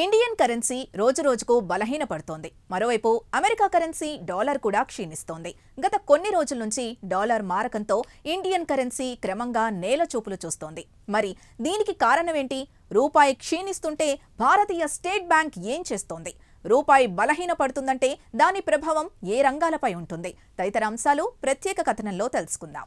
Indian currency రోజురోజుకు బలహీనపడుతోంది. మరోవైపు America currency dollar కూడా క్షీణిస్తోంది. గత కొన్ని రోజుల నుంచి డాలర్ మారకంతో ఇండియన్ కరెన్సీ క్రమంగా నేలచూపులు చూస్తోంది. మరి దీనికి కారణమేంటి? రూపాయి క్షీణిస్తుంటే భారతీయ స్టేట్ బ్యాంక్ ఏం చేస్తోంది? రూపాయి బలహీనపడుతుందంటే దాని ప్రభావం ఏ రంగాలపై ఉంటుంది? తదితర అంశాలు ప్రత్యేక కథనంలో తెలుసుకుందాం.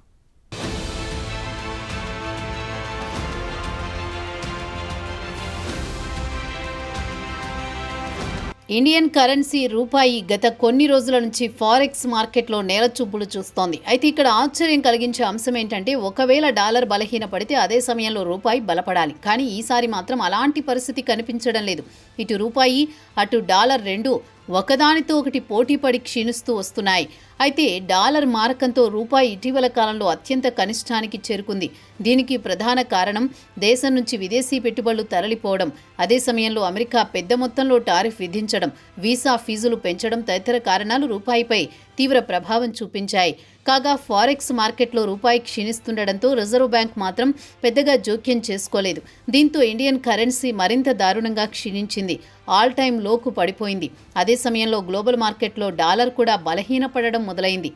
ఇండియన్ కరెన్సీ రూపాయి గత కొన్ని రోజుల నుంచి ఫారెక్స్ మార్కెట్లో నేలచూపులు చూస్తోంది. అయితే ఇక్కడ ఆశ్చర్యం కలిగించే అంశం ఏంటంటే, ఒకవేళ డాలర్ బలహీనపడితే అదే సమయంలో రూపాయి బలపడాలి. కానీ ఈసారి మాత్రం అలాంటి పరిస్థితి కనిపించడం లేదు. ఇటు రూపాయి అటు డాలర్ రెండు ఒకదానితో ఒకటి పోటీపడి క్షీణిస్తూ వస్తున్నాయి. అయితే డాలర్ మారకంతో రూపాయి ఇటీవల కాలంలో అత్యంత కనిష్టానికి చేరుకుంది. దీనికి ప్రధాన కారణం దేశం నుంచి విదేశీ పెట్టుబడులు తరలిపోవడం, అదే సమయంలో అమెరికా పెద్ద మొత్తంలో టారిఫ్ విధించడం, వీసా ఫీజులు పెంచడం తదితర కారణాలు రూపాయిపై తీవ్ర ప్రభావం చూపించాయి. కాగా ఫారెక్స్ మార్కెట్లో రూపాయి క్షీణిస్తుండటంతో రిజర్వ్ బ్యాంక్ మాత్రం పెద్దగా జోక్యం చేసుకోలేదు. దీంతో ఇండియన్ కరెన్సీ మరింత దారుణంగా క్షీణించింది. ఆల్ టైమ్ లోకు పడిపోయింది. అదే సమయంలో గ్లోబల్ మార్కెట్లో డాలర్ కూడా బలహీనపడడం మొదలైంది.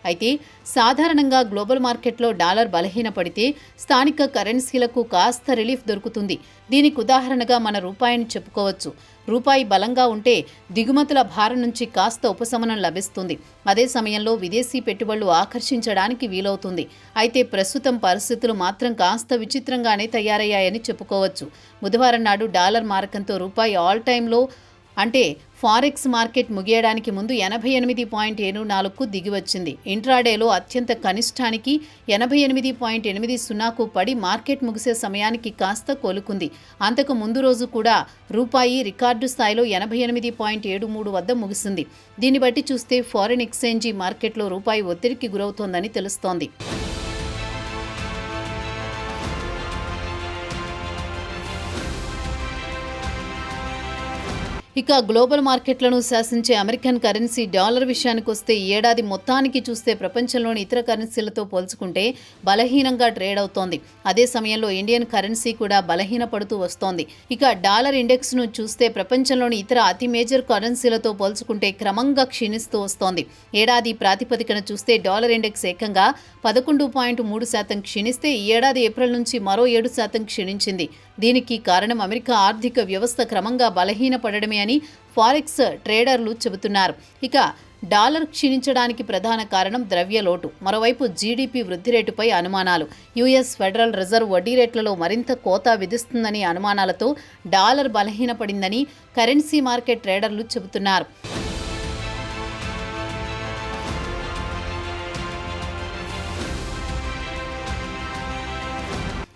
అయితే సాధారణంగా గ్లోబల్ మార్కెట్లో డాలర్ బలహీనపడితే స్థానిక కరెన్సీలకు కాస్త రిలీఫ్ దొరుకుతుంది. దీనికి ఉదాహరణగా మన రూపాయిని చెప్పుకోవచ్చు. రూపాయి బలంగా ఉంటే దిగుమతుల భారం నుంచి కాస్త ఉపశమనం లభిస్తుంది. అదే సమయంలో విదేశీ పెట్టుబడులు ఆకర్షించడానికి వీలవుతుంది. అయితే ప్రస్తుతం పరిస్థితులు మాత్రం కాస్త విచిత్రంగానే తయారయ్యాయని చెప్పుకోవచ్చు. బుధవారం నాడు డాలర్ మారకంతో రూపాయి ఆల్ టైమ్లో అంటే ఫారెక్స్ మార్కెట్ ముగియడానికి ముందు 88.74కు దిగివచ్చింది. ఇంట్రాడేలో అత్యంత కనిష్టానికి 88.80కు పడి మార్కెట్ ముగిసే సమయానికి కాస్త కోలుకుంది. అంతకు ముందు రోజు కూడా రూపాయి రికార్డు స్థాయిలో 88.73 వద్ద ముగిసింది. దీన్ని బట్టి చూస్తే ఫారిన్ ఎక్స్చేంజీ మార్కెట్లో రూపాయి ఒత్తిడికి గురవుతోందని తెలుస్తోంది. ఇక గ్లోబల్ మార్కెట్లను శాసించే అమెరికన్ కరెన్సీ డాలర్ విషయానికి వస్తే ఏడాది మొత్తానికి చూస్తే ప్రపంచంలోని ఇతర కరెన్సీలతో పోల్చుకుంటే బలహీనంగా ట్రేడ్ అవుతోంది. అదే సమయంలో ఇండియన్ కరెన్సీ కూడా బలహీనపడుతూ వస్తోంది. ఇక డాలర్ ఇండెక్స్ను చూస్తే ప్రపంచంలోని ఇతర అతి మేజర్ కరెన్సీలతో పోల్చుకుంటే క్రమంగా క్షీణిస్తూ వస్తోంది. ఏడాది ప్రాతిపదికన చూస్తే డాలర్ ఇండెక్స్ ఏకంగా 11.3% క్షీణిస్తే ఈ ఏడాది ఏప్రిల్ నుంచి మరో 7% క్షీణించింది. దీనికి కారణం అమెరికా ఆర్థిక వ్యవస్థ క్రమంగా బలహీనపడడమే అని ఫారెక్స్ ట్రేడర్లు చెబుతున్నారు. ఇక డాలర్ క్షీణించడానికి ప్రధాన కారణం ద్రవ్యలోటు. మరోవైపు జీడీపీ వృద్ధి రేటుపై అనుమానాలు. యుఎస్ ఫెడరల్ రిజర్వ్ వడ్డీ రేట్లలో మరింత కోత విధిస్తుందనే అనుమానాలతో డాలర్ బలహీనపడిందని కరెన్సీ మార్కెట్ ట్రేడర్లు చెబుతున్నారు.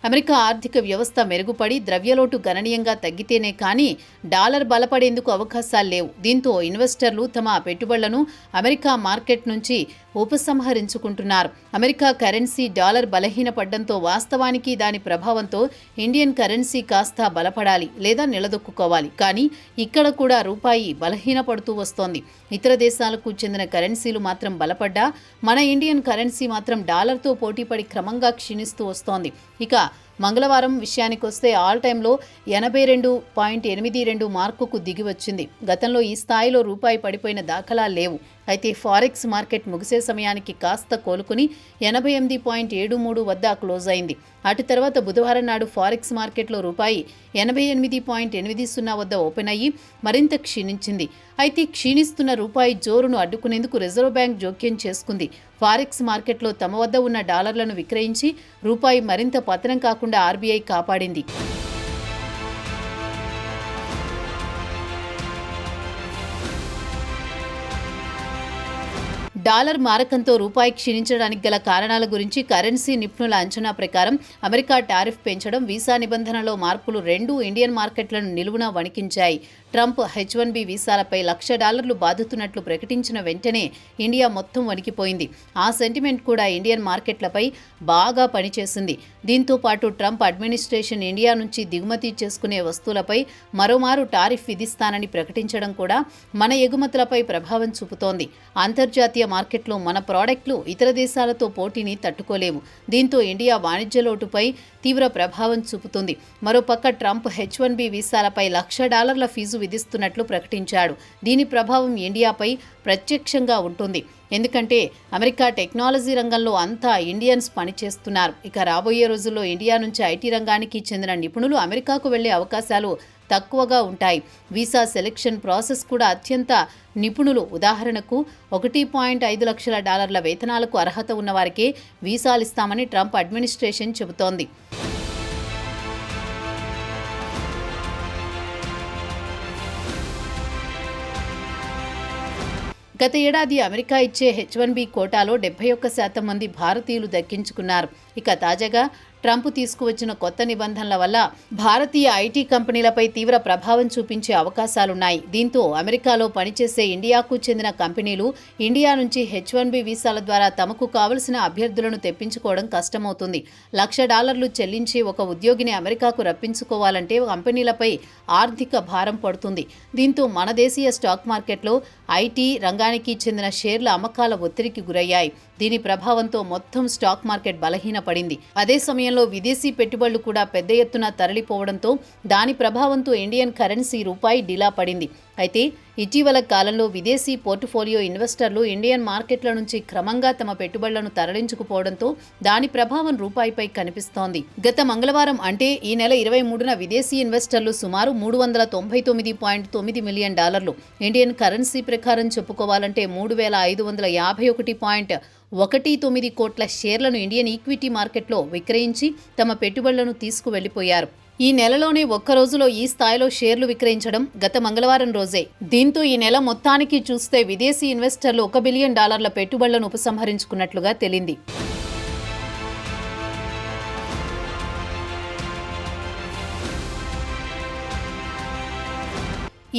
అమెరికా ఆర్థిక వ్యవస్థ మెరుగుపడి ద్రవ్యలోటు గణనీయంగా తగ్గితేనే కానీ డాలర్ బలపడేందుకు అవకాశాలు లేవు. దీంతో ఇన్వెస్టర్లు తమ పెట్టుబడులను అమెరికా మార్కెట్ నుంచి ఉపసంహరించుకుంటున్నారు. అమెరికా కరెన్సీ డాలర్ బలహీనపడడంతో వాస్తవానికి దాని ప్రభావంతో ఇండియన్ కరెన్సీ కాస్త బలపడాలి లేదా నిలదొక్కుకోవాలి. కానీ ఇక్కడ కూడా రూపాయి బలహీనపడుతూ వస్తోంది. ఇతర దేశాలకు చెందిన కరెన్సీలు మాత్రం బలపడ్డా మన ఇండియన్ కరెన్సీ మాత్రం డాలర్తో పోటీపడి క్రమంగా క్షీణిస్తూ వస్తోంది. ఇక మంగళవారం విషయానికి వస్తే ఆల్ టైమ్లో 82.82 మార్కుకు దిగి వచ్చింది. గతంలో ఈ స్థాయిలో రూపాయి పడిపోయిన దాఖలాలు లేవు. అయితే ఫారెక్స్ మార్కెట్ ముగిసే సమయానికి కాస్త కోలుకుని 88.73 వద్ద క్లోజ్ అయింది. అటు తర్వాత బుధవారం నాడు ఫారెక్స్ మార్కెట్లో రూపాయి 88.80 వద్ద ఓపెన్ అయ్యి మరింత క్షీణించింది. అయితే క్షీణిస్తున్న రూపాయి జోరును అడ్డుకునేందుకు రిజర్వ్ బ్యాంక్ జోక్యం చేసుకుంది. ఫారెక్స్ మార్కెట్లో తమ వద్ద ఉన్న డాలర్లను విక్రయించి రూపాయి మరింత పతనం కాకుండా ఆర్బీఐ కాపాడింది. డాలర్ మారకంతో రూపాయి క్షీణించడానికి గల కారణాల గురించి కరెన్సీ నిపుణుల అంచనా ప్రకారం అమెరికా టారిఫ్ పెంచడం, వీసా నిబంధనలో మార్పులు రెండూ ఇండియన్ మార్కెట్లను నిలువున వణికించాయి. ట్రంప్ H1B వీసాలపై $1,00,000 బాదుతున్నట్లు ప్రకటించిన వెంటనే ఇండియా మొత్తం వణికిపోయింది. ఆ సెంటిమెంట్ కూడా ఇండియన్ మార్కెట్లపై బాగా పనిచేసింది. దీంతో పాటు ట్రంప్ అడ్మినిస్ట్రేషన్ ఇండియా నుంచి దిగుమతి చేసుకునే వస్తువులపై మరోమారు టారిఫ్ విధిస్తానని ప్రకటించడం కూడా మన ఎగుమతులపై ప్రభావం చూపుతోంది. అంతర్జాతీయ మార్కెట్లో మన ప్రోడక్ట్లు ఇతర దేశాలతో పోటీని తట్టుకోలేవు. దీంతో ఇండియా వాణిజ్య లోటుపై తీవ్ర ప్రభావం చూపుతుంది. మరోపక్క ట్రంప్ H1B వీసాలపై $1,00,000 ఫీజు విధిస్తున్నట్లు ప్రకటించాడు. దీని ప్రభావం ఇండియాపై ప్రత్యక్షంగా ఉంటుంది. ఎందుకంటే అమెరికా టెక్నాలజీ రంగంలో అంతా ఇండియన్స్ పనిచేస్తున్నారు. ఇక రాబోయే రోజుల్లో ఇండియా నుంచి ఐటీ రంగానికి చెందిన నిపుణులు అమెరికాకు వెళ్లే అవకాశాలు తక్కువగా ఉంటాయి. వీసా సెలెక్షన్ ప్రాసెస్ కూడా అత్యంత నిపుణులు. ఉదాహరణకు $1.5 లక్షల వేతనాలకు అర్హత ఉన్నవారికే వీసాలు ఇస్తామని ట్రంప్ అడ్మినిస్ట్రేషన్ చెబుతోంది. గత ఏడాది అమెరికా ఇచ్చే H1B కోటాలో 71% మంది భారతీయులు దక్కించుకున్నారు. ఇక తాజాగా ట్రంప్ తీసుకువచ్చిన కొత్త నిబంధనల వల్ల భారతీయ ఐటీ కంపెనీలపై తీవ్ర ప్రభావం చూపించే అవకాశాలున్నాయి. దీంతో అమెరికాలో పనిచేసే ఇండియాకు చెందిన కంపెనీలు ఇండియా నుంచి H1B వీసాల ద్వారా తమకు కావలసిన అభ్యర్థులను తెప్పించుకోవడం కష్టమవుతుంది. $1,00,000 చెల్లించి ఒక ఉద్యోగిని అమెరికాకు రప్పించుకోవాలంటే కంపెనీలపై ఆర్థిక భారం పడుతుంది. దీంతో మన దేశీయ స్టాక్ మార్కెట్లో ఐటీ రంగానికి చెందిన షేర్ల అమ్మకాల ఒత్తిడికి గురయ్యాయి. దీని ప్రభావంతో మొత్తం స్టాక్ మార్కెట్ బలహీనపడింది. అదే సమయంలో విదేశీ పెట్టుబడులు కూడా పెద్ద ఎత్తున తరలిపోవడంతో దాని ప్రభావంతో ఇండియన్ కరెన్సీ రూపాయి డీలా పడింది. అయితే ఇటీవల కాలంలో విదేశీ పోర్టుఫోలియో ఇన్వెస్టర్లు ఇండియన్ మార్కెట్ల నుంచి క్రమంగా తమ పెట్టుబడులను తరలించుకుపోవడంతో దాని ప్రభావం రూపాయిపై కనిపిస్తోంది. గత మంగళవారం అంటే ఈ నెల 23న విదేశీ ఇన్వెస్టర్లు సుమారు $399.9 మిలియన్, ఇండియన్ కరెన్సీ ప్రకారం చెప్పుకోవాలంటే 3,551.19 కోట్ల షేర్లను ఇండియన్ ఈక్విటీ మార్కెట్లో విక్రయించి తమ పెట్టుబడులను తీసుకువెళ్లిపోయారు. ఈ నెలలోనే ఒక్క రోజులో ఈ స్థాయిలో షేర్లు విక్రయించడం గత మంగళవారం రోజే. దీంతో ఈ నెల మొత్తానికి చూస్తే విదేశీ ఇన్వెస్టర్లు $1 బిలియన్ పెట్టుబడులను ఉపసంహరించుకున్నట్లుగా తేలింది.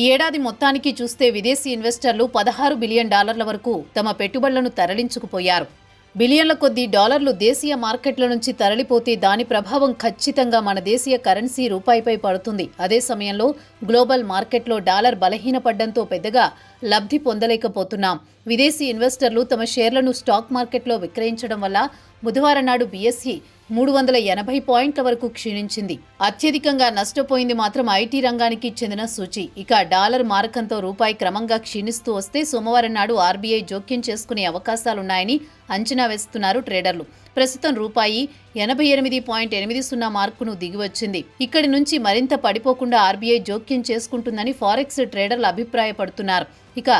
ఈ ఏడాది మొత్తానికి చూస్తే విదేశీ ఇన్వెస్టర్లు $16 బిలియన్ వరకు తమ పెట్టుబడులను తరలించుకుపోయారు. బిలియన్ల కొద్దీ డాలర్లు దేశీయ మార్కెట్ల నుంచి తరలిపోతే దాని ప్రభావం ఖచ్చితంగా మన దేశీయ కరెన్సీ రూపాయిపై పడుతుంది. అదే సమయంలో గ్లోబల్ మార్కెట్లో డాలర్ బలహీనపడ్డంతో పెద్దగా లబ్ధి పొందలేకపోతున్నాం. విదేశీ ఇన్వెస్టర్లు తమ షేర్లను స్టాక్ మార్కెట్లో విక్రయించడం వల్ల బుధవారం నాడు BSE 380 పాయింట్ల వరకు క్షీణించింది. అత్యధికంగా నష్టపోయింది మాత్రం ఐటీ రంగానికి చెందిన సూచీ. ఇక డాలర్ మారకంతో రూపాయి క్రమంగా క్షీణిస్తూ వస్తే సోమవారం నాడు RBI జోక్యం చేసుకునే అవకాశాలున్నాయని అంచనా వేస్తున్నారు ట్రేడర్లు. ప్రస్తుతం రూపాయి 88.80 మార్కును దిగివచ్చింది. ఇక్కడి నుంచి మరింత పడిపోకుండా RBI జోక్యం చేసుకుంటుందని ఫారెక్స్ ట్రేడర్లు అభిప్రాయపడుతున్నారు. ఇక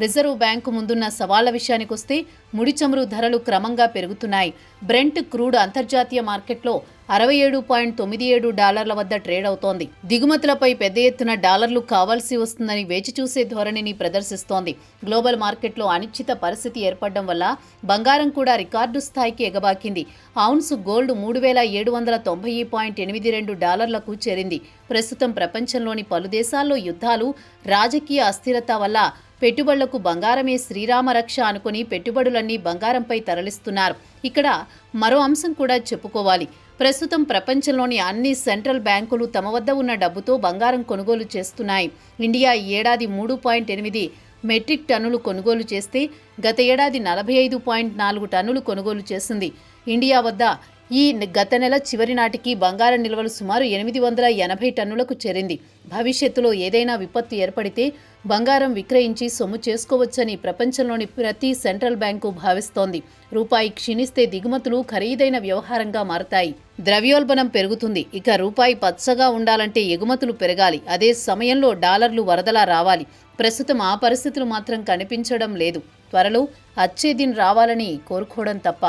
రిజర్వ్ బ్యాంకు ముందున్న సవాళ్ల విషయానికొస్తే ముడి చమురు ధరలు క్రమంగా పెరుగుతున్నాయి. బ్రెంట్ క్రూడ్ అంతర్జాతీయ మార్కెట్లో $67.97 వద్ద ట్రేడ్ అవుతోంది. దిగుమతులపై పెద్ద ఎత్తున డాలర్లు కావాల్సి వస్తుందని వేచిచూసే ధోరణిని ప్రదర్శిస్తోంది. గ్లోబల్ మార్కెట్లో అనిశ్చిత పరిస్థితి ఏర్పడడం వల్ల బంగారం కూడా రికార్డు స్థాయికి ఎగబాకింది. ఔన్స్ గోల్డ్ $3,790.82కు చేరింది. ప్రస్తుతం ప్రపంచంలోని పలు దేశాల్లో యుద్ధాలు, రాజకీయ అస్థిరత వల్ల పెట్టుబడులకు బంగారమే శ్రీరామ రక్ష అనుకుని పెట్టుబడులన్నీ బంగారంపై తరలిస్తున్నారు. ఇక్కడ మరో అంశం కూడా చెప్పుకోవాలి. ప్రస్తుతం ప్రపంచంలోని అన్ని సెంట్రల్ బ్యాంకులు తమ వద్ద ఉన్న డబ్బుతో బంగారం కొనుగోలు చేస్తున్నాయి. ఇండియా ఈ ఏడాది 3.8 మెట్రిక్ టన్నులు కొనుగోలు చేస్తే గత ఏడాది 45.4 టన్నులు కొనుగోలు చేసింది. ఇండియా వద్ద ఈ గత నెల చివరి నాటికి బంగారం నిల్వలు సుమారు 880 టన్నులకు చేరింది. భవిష్యత్తులో ఏదైనా విపత్తు ఏర్పడితే బంగారం విక్రయించి సొమ్ము చేసుకోవచ్చని ప్రపంచంలోని ప్రతి సెంట్రల్ బ్యాంకు భావిస్తోంది. రూపాయి క్షీణిస్తే దిగుమతులు ఖరీదైన వ్యవహారంగా మారతాయి. ద్రవ్యోల్బణం పెరుగుతుంది. ఇక రూపాయి పచ్చగా ఉండాలంటే ఎగుమతులు పెరగాలి. అదే సమయంలో డాలర్లు వరదలా రావాలి. ప్రస్తుతం ఆ పరిస్థితులు మాత్రం కనిపించడం లేదు. త్వరలో అచ్చే దిన్ రావాలని కోరుకోవడం తప్ప.